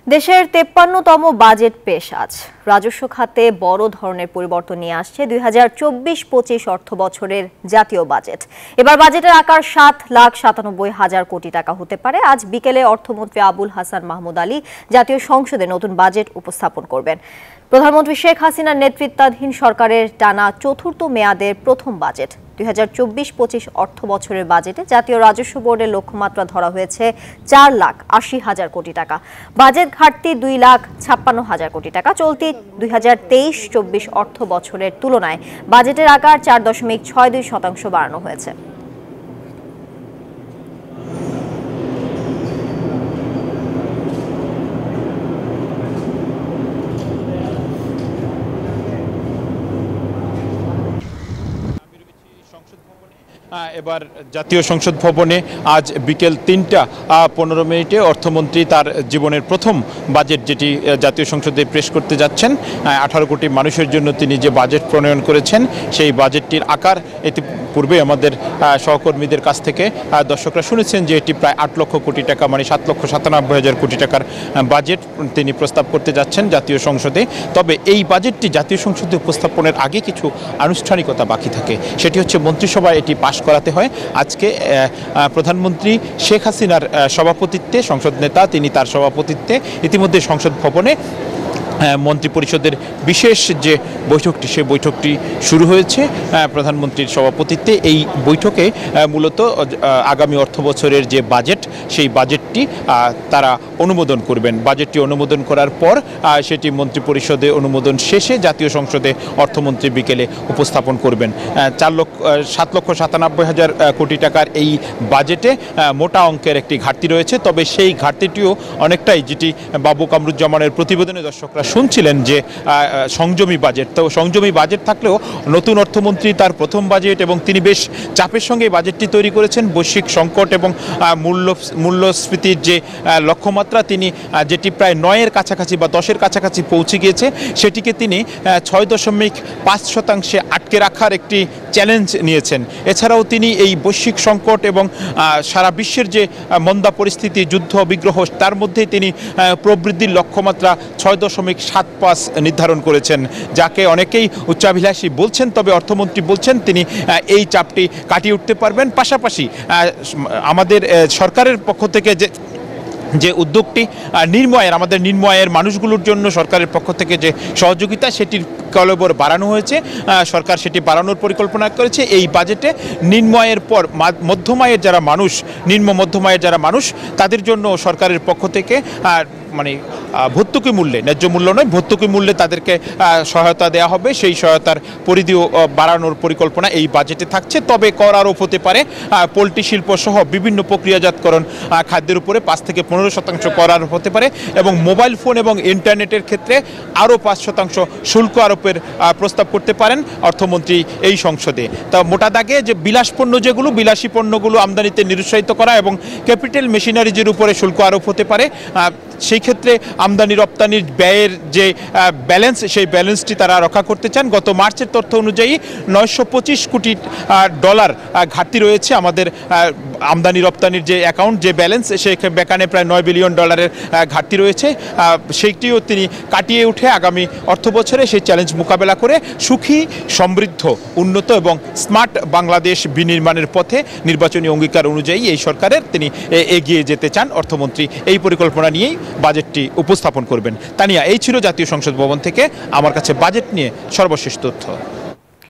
দেশের ৫৩তম বাজেট পেশ আজ। রাজস্ব খাতে বড় ধরনের পরিবর্তন নিয়ে আসছে ২০২৪-২৫ অর্থ বছরের জাতীয় বাজেট। এবার বাজেটের আকার ৭,৯৭,০০০ কোটি টাকা হতে পারে। আজ বিকেলে অর্থমন্ত্রী আবুল হাসান মাহমুদ আলী জাতীয় সংসদে নতুন বাজেট উপস্থাপন করবেন। প্রধানমন্ত্রী শেখ হাসিনার নেতৃত্বাধীন সরকারের টানা চতুর্থ মেয়াদের প্রথম বাজেট। ২০২৪-২৫ অর্থ বছরের বাজেটে জাতীয় রাজস্ব বোর্ডের লক্ষ্যমাত্রা ধরা হয়েছে ৪,৮০,০০০ কোটি টাকা। বাজেট ঘাটতি ২,৫৬,০০০ কোটি টাকা। চলতি ২০২৩-২৪ অর্থ বছরের তুলনায় বাজেটের আকার ৪.৬২% বাড়ানো হয়েছে। এবার জাতীয় সংসদ ভবনে আজ বিকেল ৩টা ১৫ অর্থমন্ত্রী তার জীবনের প্রথম বাজেট যেটি জাতীয় সংসদে পেশ করতে যাচ্ছেন। ১৮ কোটি মানুষের জন্য তিনি যে বাজেট প্রণয়ন করেছেন সেই বাজেটটির আকার ইতিপূর্বে আমাদের সহকর্মীদের কাছ থেকে দর্শকরা শুনেছেন যে এটি প্রায় ৮ লক্ষ কোটি টাকা, মানে ৭,৯৭,০০০ কোটি টাকার বাজেট তিনি প্রস্তাব করতে যাচ্ছেন জাতীয় সংসদে। তবে এই বাজেটটি জাতীয় সংসদে উপস্থাপনের আগে কিছু আনুষ্ঠানিকতা বাকি থাকে। সেটি হচ্ছে মন্ত্রিসভায় এটি পাশ করাতে হয়। আজকে প্রধানমন্ত্রী শেখ হাসিনার সভাপতিত্বে, সংসদ নেতা তিনি তার সভাপতিত্বে ইতিমধ্যে সংসদ ভবনে মন্ত্রিপরিষদের বিশেষ যে বৈঠকটি সেই বৈঠকটি শুরু হয়েছে প্রধানমন্ত্রীর সভাপতিত্বে। এই বৈঠকে মূলত আগামী অর্থ বছরের যে বাজেট সেই বাজেটটি তারা অনুমোদন করবেন। বাজেটটি অনুমোদন করার পর সেটি মন্ত্রিপরিষদে অনুমোদন শেষে জাতীয় সংসদে অর্থমন্ত্রী বিকেলে উপস্থাপন করবেন। ৭,৯৭,০০০ কোটি টাকার এই বাজেটে মোটা অঙ্কের একটি ঘাটতি রয়েছে। তবে সেই ঘাটতিটিও অনেকটাই, যেটি বাবু কামরুজ্জামানের প্রতিবেদনে দর্শকরা শুনছিলেন যে সংযমী বাজেট। তো সংযমী বাজেট থাকলেও নতুন অর্থমন্ত্রী তার প্রথম বাজেট এবং তিনি বেশ চাপের সঙ্গে বাজেটটি তৈরি করেছেন। বৈশ্বিক সংকট এবং মূল্যস্ফীতির যে লক্ষ্যমাত্রা তিনি যেটি প্রায় ৯-এর কাছাকাছি বা 10-এর কাছাকাছি পৌঁছে গিয়েছে সেটিকে তিনি ৬.৫% আটকে রাখার একটি চ্যালেঞ্জ নিয়েছেন। এছাড়াও তিনি এই বৈশ্বিক সংকট এবং সারা বিশ্বের যে মন্দা পরিস্থিতি, যুদ্ধ বিগ্রহ, তার মধ্যে তিনি প্রবৃদ্ধির লক্ষ্যমাত্রা ৬.৭৫ নির্ধারণ করেছেন, যাকে অনেকেই উচ্চাভিলাষী বলছেন। তবে অর্থমন্ত্রী বলছেন তিনি এই চাপটি কাটিয়ে উঠতে পারবেন। পাশাপাশি আমাদের সরকারের পক্ষ থেকে যে উদ্যোগটি আমাদের নির্ময়ের মানুষগুলোর জন্য সরকারের পক্ষ থেকে যে সহযোগিতা সেটির কলবর বাড়ানো হয়েছে। সরকার সেটি বাড়ানোর পরিকল্পনা করেছে। এই বাজেটে নির্ময়ের পর মধ্যমায়ের যারা মানুষ, নিম্ন মধ্যমায়ের যারা মানুষ, তাদের জন্য সরকারের পক্ষ থেকে মানে ভর্তুকি মূল্যে, ন্যায্য মূল্য নয়, ভর্তুকি মূল্যে তাদেরকে সহায়তা দেওয়া হবে। সেই সহায়তার পরিধিও বাড়ানোর পরিকল্পনা এই বাজেটে থাকছে। তবে কর আরোপ হতে পারে। পোলট্রি শিল্প সহ বিভিন্ন প্রক্রিয়াজাতকরণ খাদ্যের উপরে ৫-১৫% কর আরোপ হতে পারে এবং মোবাইল ফোন এবং ইন্টারনেটের ক্ষেত্রে আরও ৫% শুল্ক আরোপের প্রস্তাব করতে পারেন অর্থমন্ত্রী এই সংসদে। তা মোটা দাগে যে বিলাসী পণ্যগুলো আমদানিতে নিরুৎসাহিত করা এবং ক্যাপিটাল মেশিনারিজের উপরে শুল্ক আরোপ হতে পারে। সেই ক্ষেত্রে আমদানি রপ্তানির ব্যয়ের যে ব্যালেন্স, সেই ব্যালেন্সটি তারা রক্ষা করতে চান। গত মার্চের তথ্য অনুযায়ী $৯২৫ কোটি ঘাটতি রয়েছে আমাদের আমদানি রপ্তানির যে অ্যাকাউন্ট, যে ব্যালেন্স, সেখানে প্রায় $৯ বিলিয়ন ঘাটতি রয়েছে। সেইটিও তিনি কাটিয়ে উঠে আগামী অর্থ বছরে সেই চ্যালেঞ্জ মোকাবেলা করে সুখী, সমৃদ্ধ, উন্নত এবং স্মার্ট বাংলাদেশ বিনির্মাণের পথে নির্বাচনী অঙ্গীকার অনুযায়ী এই সরকারের তিনি এগিয়ে যেতে চান। অর্থমন্ত্রী এই পরিকল্পনা নিয়েই বাজেটটি উপস্থাপন করবেন। তানিয়া, এই ছিল জাতীয় সংসদ ভবন থেকে আমার কাছে বাজেট নিয়ে সর্বশেষ তথ্য।